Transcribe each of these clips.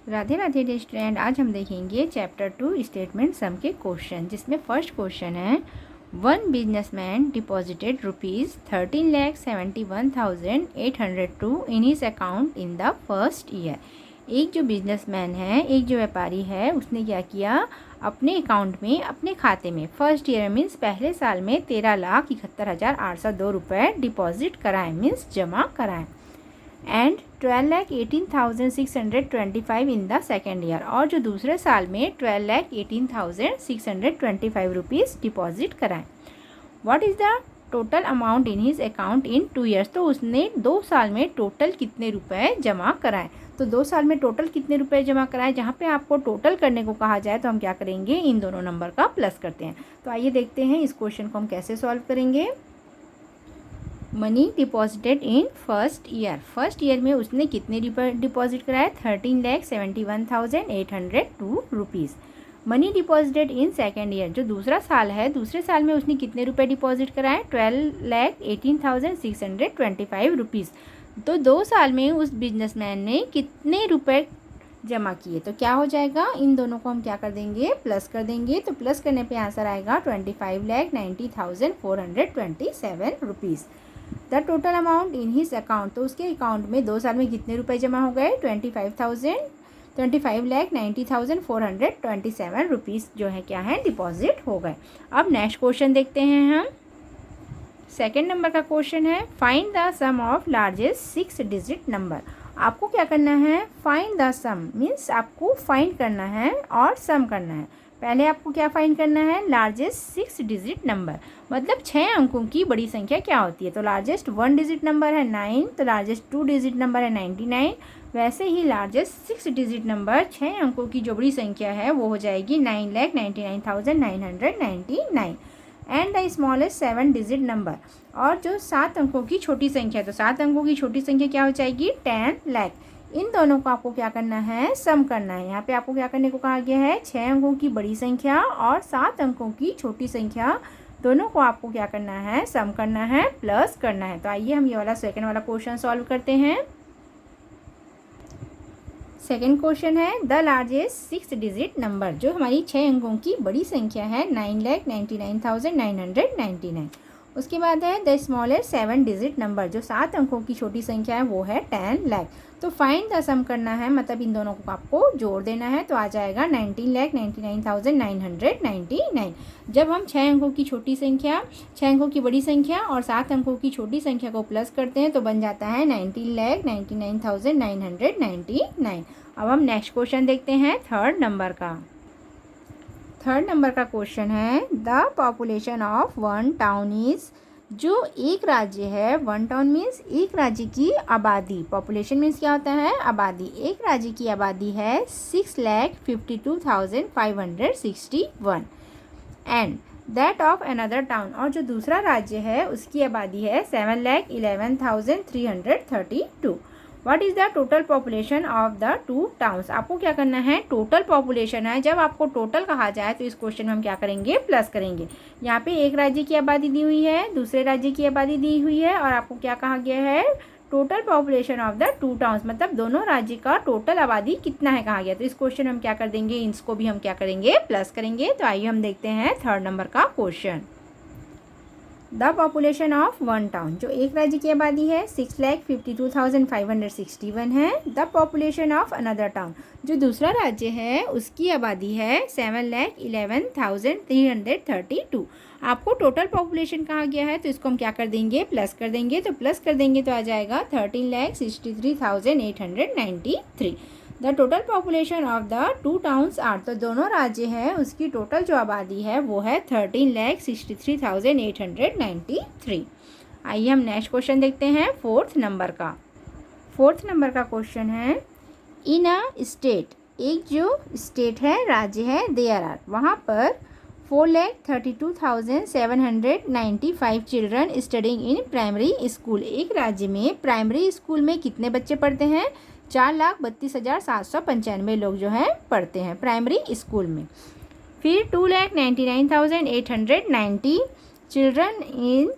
Radhe Radhe dear student, आज हम देखेंगे चैप्टर 2 स्टेटमेंट सम के क्वेश्चन, जिसमें फर्स्ट क्वेश्चन है one businessman deposited ₹13,71,802 in his account in the first year. एक जो बिजनेसमैन है, एक जो व्यापारी है, उसने क्या किया, अपने अकाउंट में, अपने खाते में फर्स्ट ईयर मीन्स पहले साल में 13,71,802 रुपये डिपॉजिट कराएं, मीन्स जमा कराएं, and 12,18,625 in the second year, और जो दूसरे साल में 12,18,625 रुपीज़ डिपॉजिट कराएं। What is the total amount in his account in 2 years. तो उसने 2 साल में टोटल कितने रुपए जमा कराएं। तो 2 साल में टोटल कितने रुपए जमा कराएं, जहाँ पे आपको टोटल करने को कहा जाए तो हम क्या करेंगे, इन दोनों नंबर का प्लस करते हैं। तो आइए देखते हैं इस क्वेश्चन को हम कैसे सॉल्व करेंगे। Money deposited in first year में उसने कितने डिपॉजिट कराए, 13,71,802 rupees. Money deposited in second year, जो दूसरा साल है, दूसरे साल में उसने कितने रुपए डिपॉजिट कराए, 12,18,625 रुपीज़। तो 2 साल में उस बिजनेसमैन ने कितने रुपए जमा किए, तो क्या हो जाएगा, इन दोनों को हम क्या कर देंगे, प्लस कर देंगे। तो प्लस करने पे आंसर आएगा 25,90,427 rupees. The total amount in his account, तो उसके अकाउंट में 2 साल में कितने रुपए जमा हो गए, 25,90,427 रुपीज़ जो है क्या है, डिपॉजिट हो गए। अब नेक्स्ट क्वेश्चन देखते हैं हम। सेकेंड नंबर का क्वेश्चन है find the sum of largest 6 digit number. आपको क्या करना है, फाइंड द सम मीन्स आपको फाइंड करना है और सम करना है। पहले आपको क्या फाइंड करना है, लार्जेस्ट 6 डिजिट नंबर, मतलब 6 अंकों की बड़ी संख्या क्या होती है। तो लार्जेस्ट 1 डिजिट नंबर है 9, तो लार्जेस्ट 2 डिजिट नंबर है 99। वैसे ही लार्जेस्ट 6 डिजिट नंबर 6 अंकों की जो बड़ी संख्या है वो हो जाएगी 9,99,999। And the smallest 7 digit number, और जो 7 अंकों की छोटी संख्या है, तो 7 अंकों की छोटी संख्या क्या हो जाएगी, 10 लाख। इन दोनों को आपको क्या करना है, सम करना है। यहाँ पे आपको क्या करने को कहा गया है, 6 अंकों की बड़ी संख्या और 7 अंकों की छोटी संख्या, दोनों को आपको क्या करना है, सम करना है, प्लस करना है। तो आइए हम ये वाला सेकंड वाला क्वेश्चन सॉल्व करते हैं। सेकेंड क्वेश्चन है द लार्जेस्ट 6 डिजिट नंबर, जो हमारी 6 अंकों की बड़ी संख्या है 9,99,999। उसके बाद है द स्मॉलेस्ट 7 डिजिट नंबर, जो 7 अंकों की छोटी संख्या है वो है 10 लाख। तो फाइंड द सम करना है, मतलब इन दोनों को आपको जोड़ देना है। तो आ जाएगा 19,99,999। जब हम 6 अंकों की छोटी संख्या, 6 अंकों की बड़ी संख्या और 7 अंकों की छोटी संख्या को प्लस करते हैं तो बन जाता है 19,99,999। अब हम नेक्स्ट क्वेश्चन देखते हैं थर्ड नंबर का। थर्ड नंबर का क्वेश्चन है the population of one town is, जो एक राज्य है, वन टाउन मीन्स एक राज्य की आबादी, पॉपुलेशन मीन्स क्या होता है, आबादी। एक राज्य की आबादी है 6,52,561 and that of another town, और जो दूसरा राज्य है उसकी आबादी है 7,11,332। What is the total population of the 2 towns. आपको क्या करना है, टोटल पॉपुलेशन है, जब आपको टोटल कहा जाए तो इस क्वेश्चन में हम क्या करेंगे, प्लस करेंगे। यहाँ पे एक राज्य की आबादी दी हुई है, दूसरे राज्य की आबादी दी हुई है, और आपको क्या कहा गया है, total population of the 2 towns, मतलब दोनों राज्य का टोटल आबादी कितना है कहा गया। तो इस क्वेश्चन में हम क्या कर देंगे, इसको भी हम क्या करेंगे, प्लस करेंगे। तो आइए हम देखते हैं थर्ड नंबर का question. The population of one town, जो एक राज्य की आबादी है 6,52,561 है। The population of another town, जो दूसरा राज्य है उसकी आबादी है 7,11,332। आपको टोटल पॉपुलेशन कहा गया है तो इसको हम क्या कर देंगे, प्लस कर देंगे। तो प्लस कर देंगे तो आ जाएगा 13,63,893। The total population of the 2 towns are, तो दोनों राज्य हैं उसकी टोटल जो आबादी है वो है 13,63,893। आइए हम नेक्स्ट क्वेश्चन देखते हैं फोर्थ नंबर का। फोर्थ नंबर का क्वेश्चन है इन अ स्टेट, एक जो स्टेट है, राज्य है, देयर आर, वहाँ पर 4,32,795 children studying in primary school. एक राज्य में प्राइमरी स्कूल में कितने बच्चे पढ़ते हैं, 4,32,795 लोग जो हैं पढ़ते हैं प्राइमरी स्कूल में। फिर 2,99,890 चिल्ड्रन इन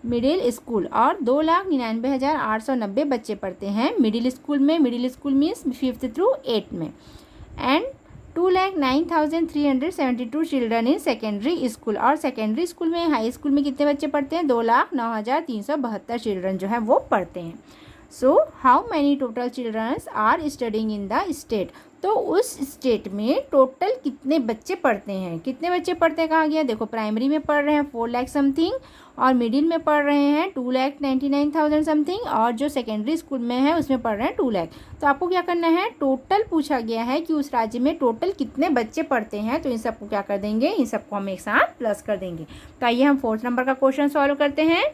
मिडिल स्कूल और 2,99,890 बच्चे पढ़ते हैं मिडिल स्कूल में। Middle school means 5th through 8th में। And 2,09,372 children in secondary school, और सेकेंडरी स्कूल में, हाई स्कूल में कितने बच्चे पढ़ते हैं? 2,09,372 चिल्ड्रन जो है वो पढ़ते हैं। So how many total childrens are studying in the state, तो उस स्टेट में टोटल कितने बच्चे पढ़ते हैं? कितने बच्चे पढ़ते हैं कहा गया, देखो प्राइमरी में पढ़ रहे हैं 4 लाख समथिंग, और मिडिल में पढ़ रहे हैं 2,99,000 समथिंग, और जो सेकेंडरी स्कूल में है उसमें पढ़ रहे हैं 2 लाख। तो आपको क्या करना है, टोटल पूछा गया है कि उस राज्य में टोटल कितने बच्चे पढ़ते हैं, तो इन सबको क्या कर देंगे, इन सबको हम एक साथ प्लस कर देंगे। तो आइए हम 4th नंबर का क्वेश्चन सॉल्व करते हैं।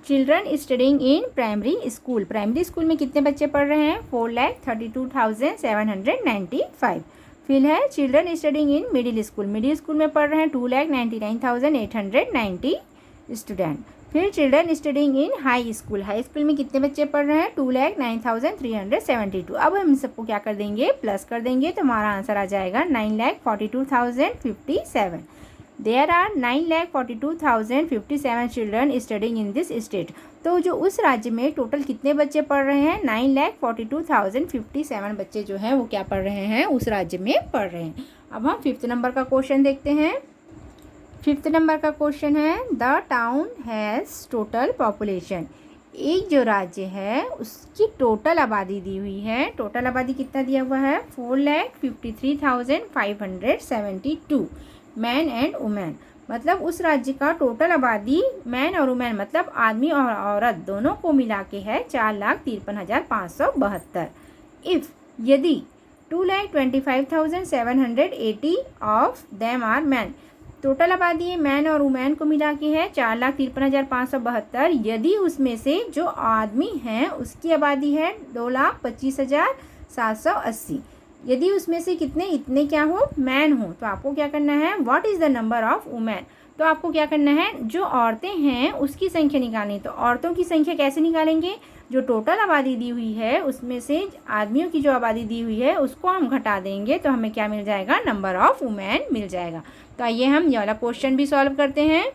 Children studying in primary school, primary school में कितने बच्चे पढ़ रहे हैं? 4,32,795। फिर है children studying in middle school, middle school में पढ़ रहे हैं 2,99,890 स्टूडेंट। फिर चिल्ड्रन स्टडिंग इन हाई स्कूल, हाई स्कूल में कितने बच्चे पढ़ रहे हैं? 2,09,372। अब हम सबको क्या कर देंगे, प्लस कर देंगे, तो हमारा आंसर आ जाएगा 9,42,057। There are 9,42,057 children studying in this state. तो जो उस राज्य में टोटल कितने बच्चे पढ़ रहे हैं? 9,42,057 बच्चे जो हैं वो क्या पढ़ रहे हैं, उस राज्य में पढ़ रहे हैं। अब हम 5th नंबर का क्वेश्चन देखते हैं। 5th नंबर का क्वेश्चन है the town has total population, एक जो राज्य है उसकी टोटल आबादी दी हुई है। टोटल आबादी कितना दिया हुआ है? 4,53,572 मैन एंड वुमेन, मतलब उस राज्य का टोटल आबादी मैन और वुमेन मतलब आदमी और औरत दोनों को मिला के है 4,53,572। इफ़ यदि 2,25,780 of them are man, total आबादी है मैन और वुमेन को मिला के है 4,53,572, यदि उसमें से जो आदमी हैं उसकी आबादी है 2,25,780, यदि उसमें से कितने इतने क्या हो, मैन हो, तो आपको क्या करना है, what is the number of women, तो आपको क्या करना है, जो औरतें हैं उसकी संख्या निकालनी। तो औरतों की संख्या कैसे निकालेंगे, जो टोटल आबादी दी हुई है उसमें से आदमियों की जो आबादी दी हुई है उसको हम घटा देंगे, तो हमें क्या मिल जाएगा, नंबर ऑफ वुमेन मिल जाएगा। तो आइए हम ये वाला क्वेश्चन भी सॉल्व करते हैं।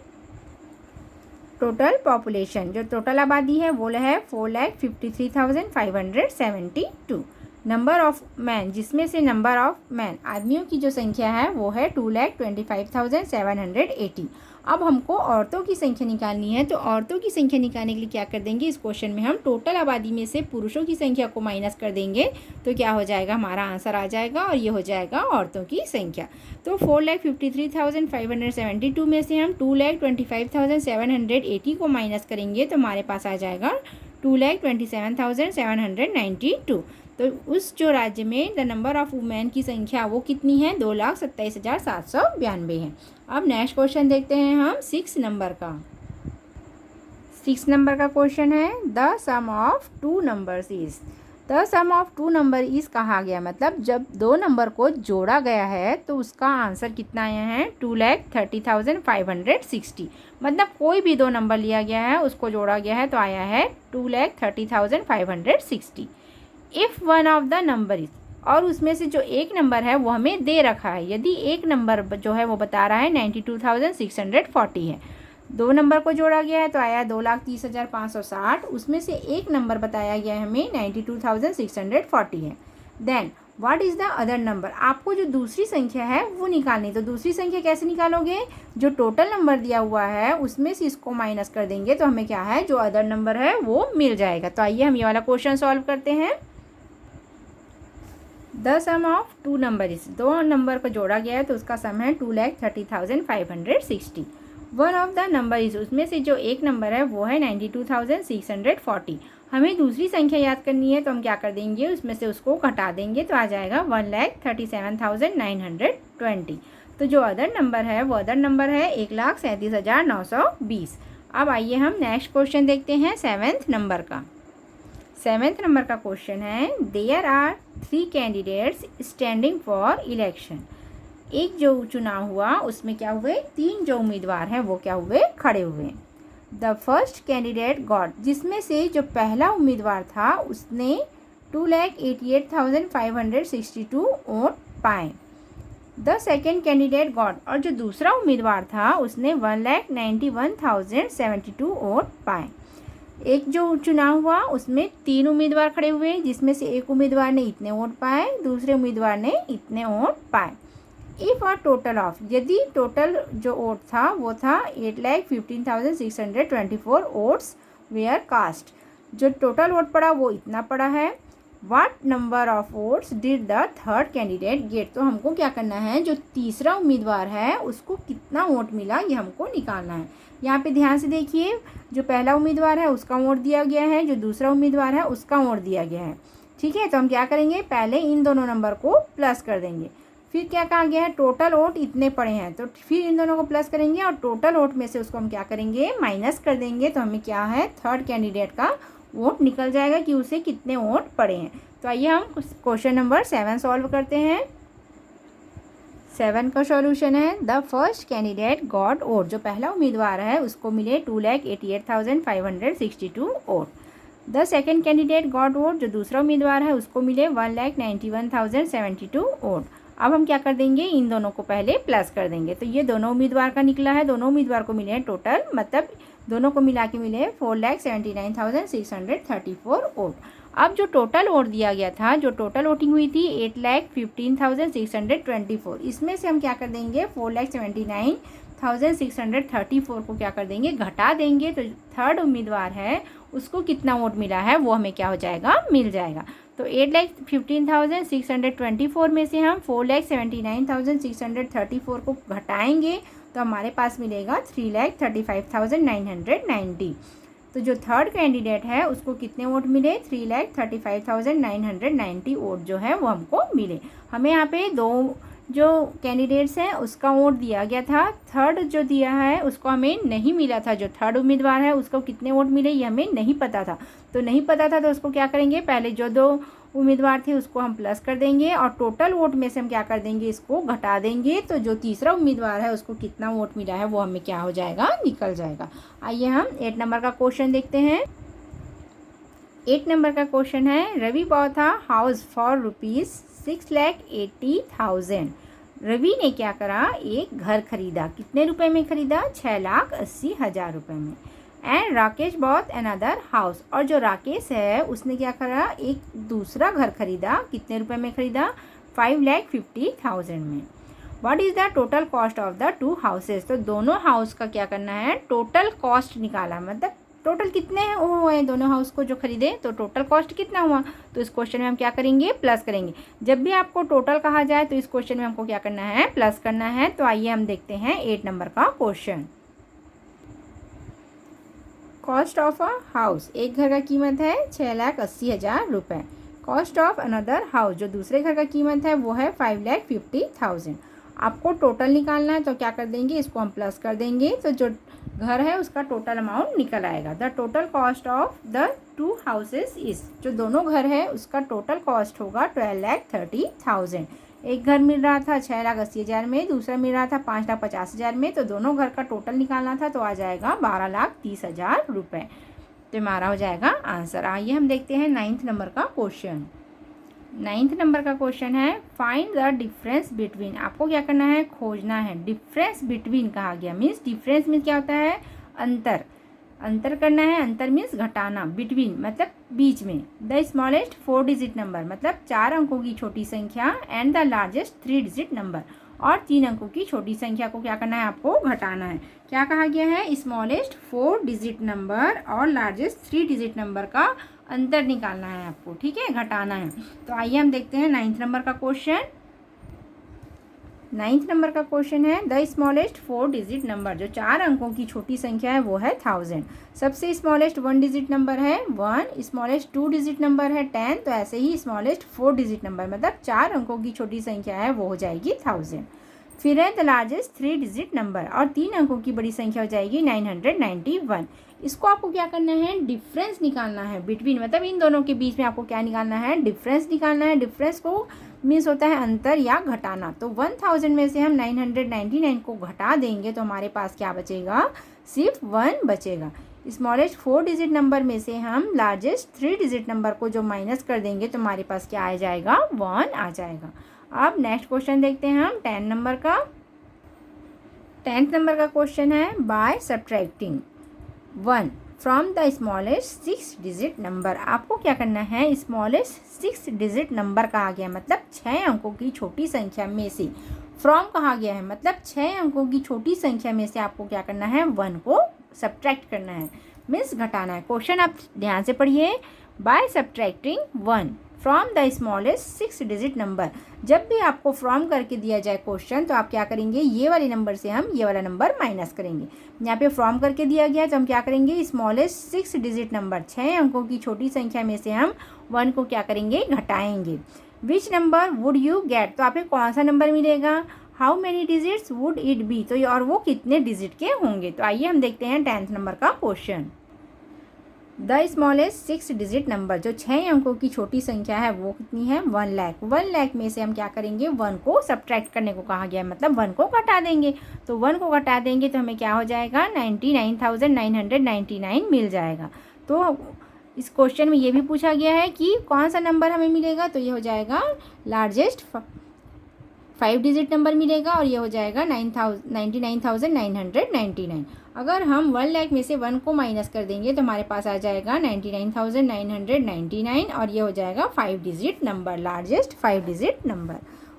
टोटल पॉपुलेशन, जो टोटल आबादी है वो है 4,53,572। नंबर ऑफ मैन, जिसमें से नंबर ऑफ मैन आदमियों की जो संख्या है वो है 2,25,780। अब हमको औरतों की संख्या निकालनी है, तो औरतों की संख्या निकालने के लिए क्या कर देंगे, इस क्वेश्चन में हम टोटल आबादी में से पुरुषों की संख्या को माइनस कर देंगे, तो क्या हो जाएगा, हमारा आंसर आ जाएगा, और ये हो जाएगा औरतों की संख्या। तो 4,53,572 में से हम 2,25,780 को माइनस करेंगे, तो हमारे पास आ जाएगा 2,27,792। तो उस जो राज्य में द नंबर ऑफ वुमेन की संख्या वो कितनी है, 2,27,792 है। अब नेक्स्ट क्वेश्चन देखते हैं हम 6 नंबर का। 6 नंबर का क्वेश्चन है the sum of 2 numbers is, the sum of 2 number is कहा गया, मतलब जब 2 नंबर को जोड़ा गया है तो उसका आंसर कितना आया है, 2,30,560, मतलब कोई भी 2 नंबर लिया गया है उसको जोड़ा गया है तो आया है 2,30,560। If one of the number is, और उसमें से जो एक नंबर है वो हमें दे रखा है, यदि एक नंबर जो है वो बता रहा है 92,640 है, 2 नंबर को जोड़ा गया है तो आया 2,30,560, उसमें से एक नंबर बताया गया है हमें 92,640 है। Then what is the other number, आपको जो दूसरी संख्या है वो निकालनी। तो दूसरी संख्या कैसे निकालोगे, जो टोटल नंबर दिया हुआ है उसमें से इसको माइनस कर देंगे, तो हमें क्या है, जो अदर नंबर है वो मिल जाएगा। तो आइए हम ये वाला क्वेश्चन सॉल्व करते हैं। The sum of 2 number is, 2 number को जोड़ा गया है तो उसका सम है 2,30,560। One of the number is, उसमें से जो एक नंबर है वो है 92,640। हमें दूसरी संख्या याद करनी है तो हम क्या कर देंगे, उसमें से उसको घटा देंगे, तो आ जाएगा 1,37,920। तो जो अदर नंबर है वो अदर नंबर है 1,37,920। अब आइए हम नेक्स्ट क्वेश्चन देखते हैं 7th नंबर का। 7th नंबर का क्वेश्चन है there are 3 candidates standing for election, एक जो चुनाव हुआ उसमें क्या हुए, 3 जो उम्मीदवार हैं वो क्या हुए, खड़े हुए। द फर्स्ट कैंडिडेट गॉट, जिसमें से जो पहला उम्मीदवार था उसने 2,88,562 वोट पाए। द सेकेंड कैंडिडेट गॉट, और जो दूसरा उम्मीदवार था उसने 1,91,072 वोट पाए। एक जो चुनाव हुआ उसमें 3 उम्मीदवार खड़े हुए, जिसमें से एक उम्मीदवार ने इतने वोट पाए, दूसरे उम्मीदवार ने इतने वोट पाए। इफ़ अ टोटल ऑफ, यदि टोटल जो वोट था वो था 8,15,624 वोट्स वेयर कास्ट, जो टोटल वोट पड़ा वो इतना पड़ा है। What number of votes did the third candidate get, तो हमको क्या करना है, जो तीसरा उम्मीदवार है उसको कितना वोट मिला ये हमको निकालना है। यहाँ पे ध्यान से देखिए, जो पहला उम्मीदवार है उसका वोट दिया गया है, जो दूसरा उम्मीदवार है उसका वोट दिया गया है। ठीक है, तो हम क्या करेंगे, पहले इन दोनों नंबर को प्लस कर देंगे। फिर क्या कहा गया है, टोटल वोट इतने पड़े हैं, तो फिर इन दोनों को प्लस करेंगे और टोटल वोट में से उसको हम क्या करेंगे, माइनस कर देंगे। तो हमें क्या है, थर्ड कैंडिडेट का वोट निकल जाएगा कि उसे कितने वोट पड़े हैं। तो आइए हम क्वेश्चन नंबर 7 सॉल्व करते हैं। 7 का सॉल्यूशन है, the first candidate got vote, जो पहला उम्मीदवार है उसको मिले 2,88,562 vote. The second candidate got vote, जो दूसरा उम्मीदवार है उसको मिले 1,91,072 वोट। अब हम क्या कर देंगे, इन दोनों को पहले प्लस कर देंगे। तो ये दोनों उम्मीदवार का निकला है, दोनों उम्मीदवार को मिले हैं टोटल, मतलब दोनों को मिला के मिले 4,79,634 वोट। अब जो टोटल वोट दिया गया था, जो टोटल वोटिंग हुई थी 8,15,624, इसमें से हम क्या कर देंगे, 4,79,634 को क्या कर देंगे, घटा देंगे। तो थर्ड उम्मीदवार है उसको कितना वोट मिला है वो हमें क्या हो जाएगा, मिल जाएगा। तो 8,15,624 में से हम 4,79,634 को घटाएंगे तो हमारे पास मिलेगा 3,35,990। तो जो थर्ड कैंडिडेट है उसको कितने वोट मिले, 3,35,990 वोट जो है वो हमको मिले। हमें यहाँ पे दो जो कैंडिडेट्स हैं उसका वोट दिया गया था, थर्ड जो दिया है उसको हमें नहीं मिला था। जो थर्ड उम्मीदवार है उसको कितने वोट मिले ये हमें नहीं पता था। तो नहीं पता था तो उसको क्या करेंगे, पहले जो दो उम्मीदवार थे उसको हम प्लस कर देंगे और टोटल वोट में से हम क्या कर देंगे, इसको घटा देंगे। तो जो तीसरा उम्मीदवार है उसको कितना वोट मिला है वो हमें क्या हो जाएगा, निकल जाएगा। आइए हम 8 नंबर का क्वेश्चन देखते हैं। 8 नंबर का क्वेश्चन है, Ravi bought a house for ₹6,80,000। Ravi ने क्या करा, एक घर खरीदा, कितने रुपए में खरीदा, 6,80,000 रुपये में। And Rakesh bought another house, और जो राकेश है उसने क्या करा, एक दूसरा घर खरीदा, कितने रुपए में खरीदा, 5,50,000 में। What is the total cost of the 2 houses, तो दोनों हाउस का क्या करना है, टोटल कॉस्ट निकाला, मतलब टोटल कितने हुए दोनों हाउस को जो खरीदे, तो टोटल कॉस्ट कितना हुआ। तो इस क्वेश्चन में हम क्या करेंगे, प्लस करेंगे। जब भी आपको टोटल कहा जाए तो इस क्वेश्चन में हमको क्या करना है, प्लस करना है। तो आइए हम देखते हैं 8 नंबर का question. Cost of a house, एक घर का कीमत है 6,80,000 रुपये। कॉस्ट ऑफ अनदर हाउस, जो दूसरे घर का कीमत है वो है 5,50,000। आपको टोटल निकालना है तो क्या कर देंगे, इसको हम प्लस कर देंगे। तो जो घर है उसका टोटल अमाउंट निकल आएगा। The total cost of the 2 houses is, जो दोनों घर है उसका टोटल कॉस्ट होगा 12,30,000। एक घर मिल रहा था 6,80,000 में, दूसरा मिल रहा था 5,50,000 में। तो दोनों घर का टोटल निकालना था तो आ जाएगा 12,30,000 रुपये। तो हमारा हो जाएगा आंसर। आइए हम देखते हैं 9th नंबर का क्वेश्चन। 9th नंबर का क्वेश्चन है, फाइंड द डिफरेंस बिटवीन। आपको क्या करना है, खोजना है। डिफरेंस बिटवीन कहा गया, मीन्स डिफरेंस मीन्स क्या होता है, अंतर, अंतर करना है। अंतर मीन्स घटाना, बिटवीन मतलब बीच में। द स्मॉलेस्ट 4 डिजिट नंबर, मतलब 4 अंकों की छोटी संख्या, and the largest 3 digit number, और 3 अंकों की छोटी संख्या को क्या करना है, आपको घटाना है। क्या कहा गया है, स्मॉलेस्ट 4 डिजिट नंबर और लार्जेस्ट 3 डिजिट नंबर का अंतर निकालना है आपको, ठीक है, घटाना है। तो आइए हम देखते हैं 9th नंबर का क्वेश्चन। 9th नंबर का क्वेश्चन है, द स्मॉलेस्ट 4 डिजिट नंबर, जो 4 अंकों की छोटी संख्या है वो है 1000। सबसे स्मॉलेस्ट 1 डिजिट नंबर है 1, स्मॉलेस्ट 2 डिजिट नंबर है 10। तो ऐसे ही स्मॉलेस्ट 4 डिजिट नंबर मतलब 4 अंकों की छोटी संख्या है वो हो जाएगी 1000। फिर है द लार्जेस्ट 3 डिजिट नंबर, और 3 अंकों की बड़ी संख्या हो जाएगी 991। इसको आपको क्या करना है, डिफरेंस निकालना है बिटवीन, मतलब इन दोनों के बीच में आपको क्या निकालना है, डिफरेंस निकालना है। डिफरेंस को मीन्स होता है अंतर या घटाना। तो 1000 में से हम 999 को घटा देंगे तो हमारे पास क्या बचेगा, सिर्फ 1 बचेगा। स्मॉलेस्ट 4 डिजिट नंबर में से हम लार्जेस्ट 3 डिजिट नंबर को जो माइनस कर देंगे तो हमारे पास क्या आ जाएगा, 1 आ जाएगा। अब नेक्स्ट क्वेश्चन देखते हैं हम 10 नंबर का। 10th नंबर का क्वेश्चन है by subtracting 1 from the smallest 6 digit number. आपको क्या करना है, स्मॉलेस्ट 6 डिजिट नंबर कहा गया मतलब 6 अंकों की छोटी संख्या में से, फ्रॉम कहा गया है मतलब 6 अंकों की छोटी संख्या में से आपको क्या करना है, 1 को सब्ट्रैक्ट करना है, मीन्स घटाना है। क्वेश्चन आप ध्यान से पढ़िए। By subtracting 1 from the smallest 6 digit number. जब भी आपको फ्रॉम करके दिया जाए क्वेश्चन तो आप क्या करेंगे, ये वाले नंबर से हम ये वाला नंबर माइनस करेंगे। यहाँ पे फ्रॉम करके दिया गया है तो हम क्या करेंगे, स्मॉलेस्ट 6 डिजिट नंबर 6 अंकों की छोटी संख्या में से हम 1 को क्या करेंगे, घटाएंगे। Which number would you get, तो आपको कौन सा नंबर मिलेगा, how many digits would it be, तो और वो कितने डिजिट के होंगे। तो आइए हम देखते हैं 10th नंबर का question. The smallest 6 digit number, जो 6 अंकों की छोटी संख्या है वो कितनी है, 1 लाख। 1 लाख में से हम क्या करेंगे, 1 को सब्ट्रैक्ट करने को कहा गया है मतलब 1 को घटा देंगे। तो 1 को घटा देंगे तो हमें क्या हो जाएगा, 99,999 मिल जाएगा। तो इस क्वेश्चन में ये भी पूछा गया है कि कौन सा नंबर हमें मिलेगा, तो ये हो जाएगा लार्जेस्ट 5 डिजिट नंबर मिलेगा और ये हो जाएगा 99,999। अगर हम 1 लाख में से 1 को माइनस कर देंगे तो हमारे पास आ जाएगा 99,999 और ये हो जाएगा 5 digit number, largest 5 digit number.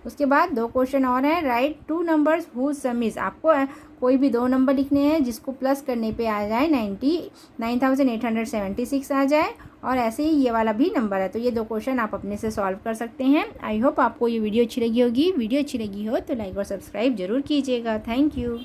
उसके बाद 2 क्वेश्चन और हैं। Write 2 numbers whose sum is, आपको कोई भी 2 नंबर लिखने हैं जिसको प्लस करने पे आ जाए 99,876 आ जाए, और ऐसे ही ये वाला भी नंबर है। तो ये 2 क्वेश्चन आप अपने से सॉल्व कर सकते हैं। आई होप आपको ये वीडियो अच्छी लगी होगी। वीडियो अच्छी लगी हो तो लाइक और सब्सक्राइब जरूर कीजिएगा। Thank you.